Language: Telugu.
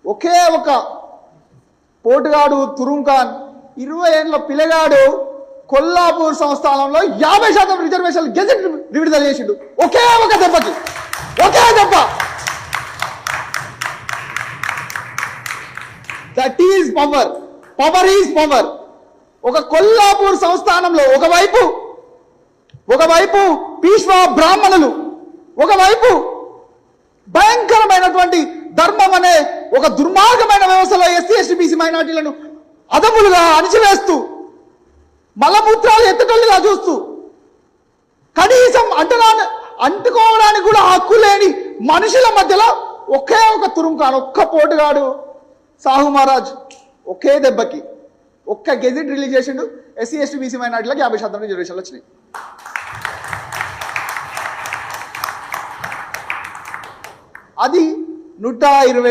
ఒకే ఒక పోటుగాడు తురుం ఖాన్ 20 ఏళ్ళ పిల్లగాడు కొల్లాపూర్ సంస్థానంలో 50% రిజర్వేషన్లు గెజెట్ విడుదల చేసిండు ఒకే ఒక దెబ్బకి, ఒకే దెబ్బ. That is power. Power is power. ఒక కొల్లాపూర్ సంస్థానంలో ఒకవైపు పీష్వా బ్రాహ్మణులు, ఒకవైపు భయంకరమైనటువంటి ధర్మం అనే ఒక దుర్మార్గమైన వ్యవస్థలో ఎస్సీ ఎస్టీ బీసీ మైనార్టీలను అదములుగా అణిచివేస్తూ మలమూత్రాలు ఎత్తుటల్లుగా చూస్తూ కనీసం అంటుకోవడానికి కూడా హక్కు లేని మనుషుల మధ్యలో ఒకే ఒక తురుం ఖాన్, ఒక్క పోటుగాడు సాహు మహారాజ్ ఒకే దెబ్బకి ఒక్క గెజిట్ రిలీజ్ చేసిండు. ఎస్సీ ఎస్టీ బీసీ మైనార్టీలకు 50% రిజర్వేషన్లు వచ్చినాయి. అది 120